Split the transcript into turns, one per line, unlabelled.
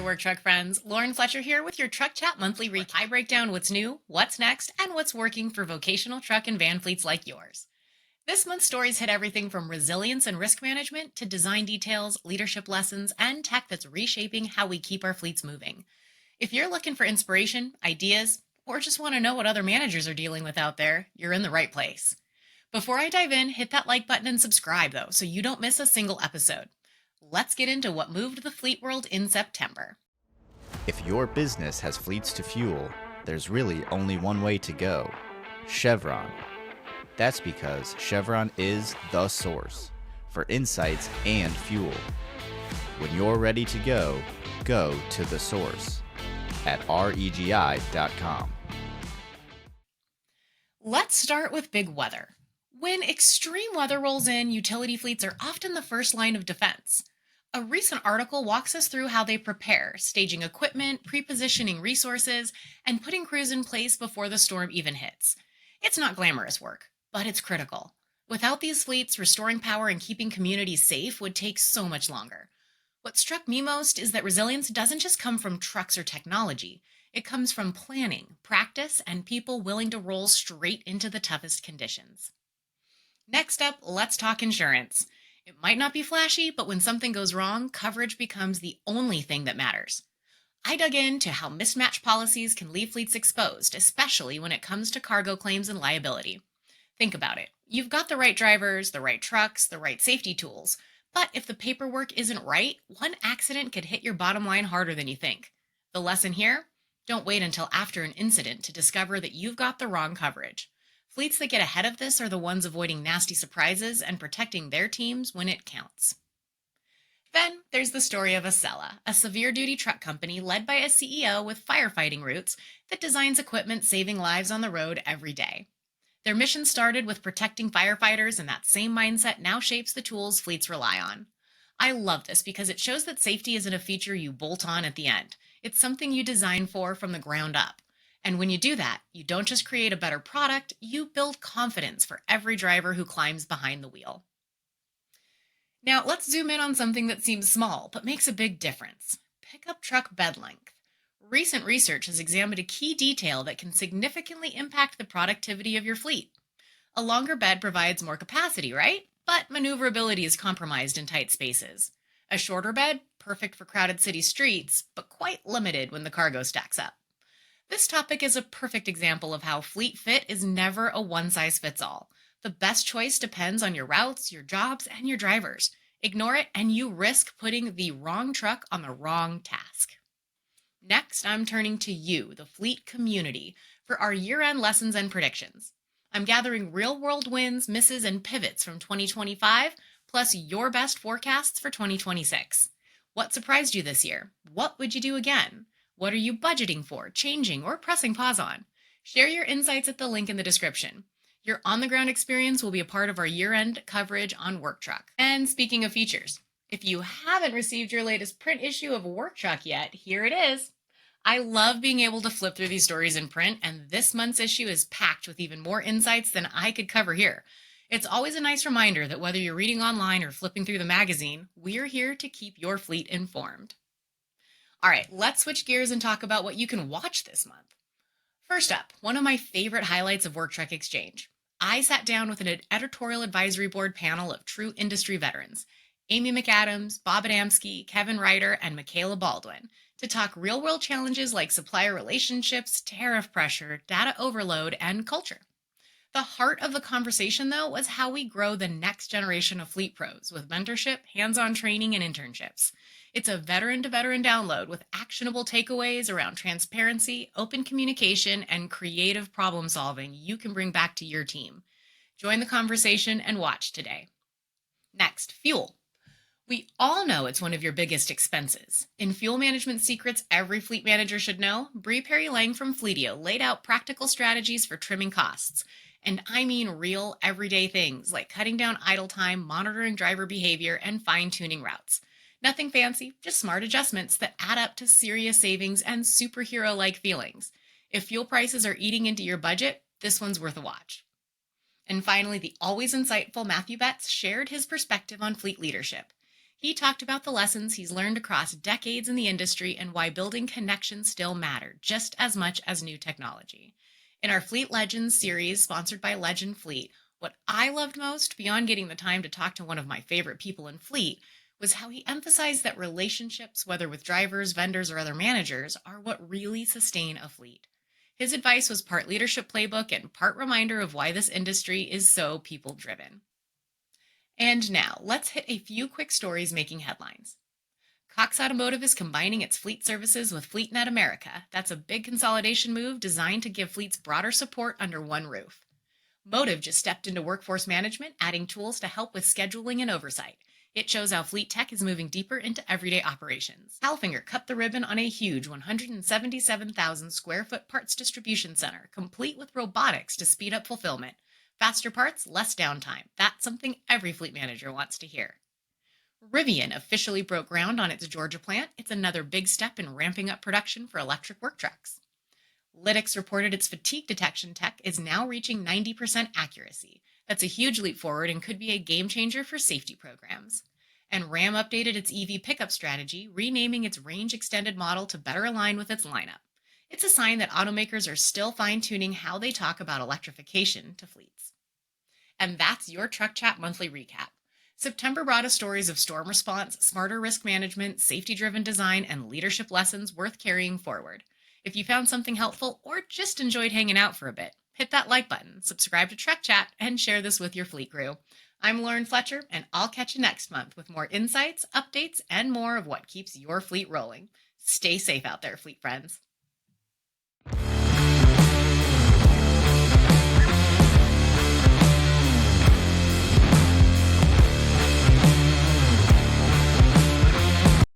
work truck friends. Lauren Fletcher here with your Truck Chat Monthly Recap. I break down what's new, what's next, and what's working for vocational truck and van fleets like yours. This month's stories hit everything from resilience and risk management to design details, leadership lessons, and tech that's reshaping how we keep our fleets moving. If you're looking for inspiration, ideas, or just want to know what other managers are dealing with out there, you're in the right place. Before I dive in, hit that like button and subscribe, though, so you don't miss a single episode. Let's get into what moved the fleet world in September.
If your business has fleets to fuel, there's really only one way to go: Chevron. That's because Chevron is the source for insights and fuel. When you're ready to go to the source at regi.com.
Let's start with big weather. When extreme weather rolls in, utility fleets are often the first line of defense. A recent article walks us through how they prepare, staging equipment, pre-positioning resources, and putting crews in place before the storm even hits. It's not glamorous work, but it's critical. Without these fleets, restoring power and keeping communities safe would take so much longer. What struck me most is that resilience doesn't just come from trucks or technology. It comes from planning, practice, and people willing to roll straight into the toughest conditions. Next up, let's talk insurance. It might not be flashy, but when something goes wrong, coverage becomes the only thing that matters. I dug into how mismatched policies can leave fleets exposed, especially when it comes to cargo claims and liability. Think about it. You've got the right drivers, the right trucks, the right safety tools, but if the paperwork isn't right, one accident could hit your bottom line harder than you think. The lesson here? Don't wait until after an incident to discover that you've got the wrong coverage. Fleets that get ahead of this are the ones avoiding nasty surprises and protecting their teams when it counts. Then there's the story of Acela, a severe-duty truck company led by a CEO with firefighting roots that designs equipment saving lives on the road every day. Their mission started with protecting firefighters, and that same mindset now shapes the tools fleets rely on. I love this because it shows that safety isn't a feature you bolt on at the end. It's something you design for from the ground up. And when you do that, you don't just create a better product, you build confidence for every driver who climbs behind the wheel. Now, let's zoom in on something that seems small, but makes a big difference: pickup truck bed length. Recent research has examined a key detail that can significantly impact the productivity of your fleet. A longer bed provides more capacity, right? But maneuverability is compromised in tight spaces. A shorter bed, perfect for crowded city streets, but quite limited when the cargo stacks up. This topic is a perfect example of how fleet fit is never a one-size-fits-all. The best choice depends on your routes, your jobs, and your drivers. Ignore it, and you risk putting the wrong truck on the wrong task. Next, I'm turning to you, the fleet community, for our year-end lessons and predictions. I'm gathering real-world wins, misses, and pivots from 2025, plus your best forecasts for 2026. What surprised you this year? What would you do again? What are you budgeting for, changing, or pressing pause on? Share your insights at the link in the description. Your on-the-ground experience will be a part of our year-end coverage on Work Truck. And speaking of features, if you haven't received your latest print issue of Work Truck yet, here it is. I love being able to flip through these stories in print, and this month's issue is packed with even more insights than I could cover here. It's always a nice reminder that whether you're reading online or flipping through the magazine, we're here to keep your fleet informed. All right, let's switch gears and talk about what you can watch this month. First up, one of my favorite highlights of Work Truck Exchange. I sat down with an Editorial Advisory Board panel of true industry veterans, Amy McAdams, Bob Adamski, Kevin Ryder, and Michaela Baldwin, to talk real-world challenges like supplier relationships, tariff pressure, data overload, and culture. The heart of the conversation, though, was how we grow the next generation of fleet pros with mentorship, hands-on training, and internships. It's a veteran-to-veteran download with actionable takeaways around transparency, open communication, and creative problem-solving you can bring back to your team. Join the conversation and watch today. Next, fuel. We all know it's one of your biggest expenses. In Fuel Management Secrets Every Fleet Manager Should Know, Bree Perry-Lang from Fleetio laid out practical strategies for trimming costs. And I mean real, everyday things like cutting down idle time, monitoring driver behavior, and fine-tuning routes. Nothing fancy, just smart adjustments that add up to serious savings and superhero-like feelings. If fuel prices are eating into your budget, this one's worth a watch. And finally, the always insightful Matthew Betz shared his perspective on fleet leadership. He talked about the lessons he's learned across decades in the industry and why building connections still matter just as much as new technology. In our Fleet Legends series, sponsored by Legend Fleet, what I loved most, beyond getting the time to talk to one of my favorite people in Fleet, was how he emphasized that relationships, whether with drivers, vendors, or other managers, are what really sustain a fleet. His advice was part leadership playbook and part reminder of why this industry is so people driven. And now, let's hit a few quick stories making headlines. Cox Automotive is combining its fleet services with FleetNet America. That's a big consolidation move designed to give fleets broader support under one roof. Motive just stepped into workforce management, adding tools to help with scheduling and oversight. It shows how fleet tech is moving deeper into everyday operations. Halfinger cut the ribbon on a huge 177,000 square foot parts distribution center, complete with robotics to speed up fulfillment. Faster parts, less downtime. That's something every fleet manager wants to hear. Rivian officially broke ground on its Georgia plant. It's another big step in ramping up production for electric work trucks. Lytx reported its fatigue detection tech is now reaching 90% accuracy. That's a huge leap forward and could be a game changer for safety programs. And Ram updated its EV pickup strategy, renaming its range extended model to better align with its lineup. It's a sign that automakers are still fine tuning how they talk about electrification to fleets. And that's your Truck Chat monthly recap. September brought us stories of storm response, smarter risk management, safety driven design, and leadership lessons worth carrying forward. If you found something helpful or just enjoyed hanging out for a bit, hit that like button, subscribe to Truck Chat, and share this with your fleet crew. I'm Lauren Fletcher, and I'll catch you next month with more insights, updates, and more of what keeps your fleet rolling. Stay safe out there, fleet friends.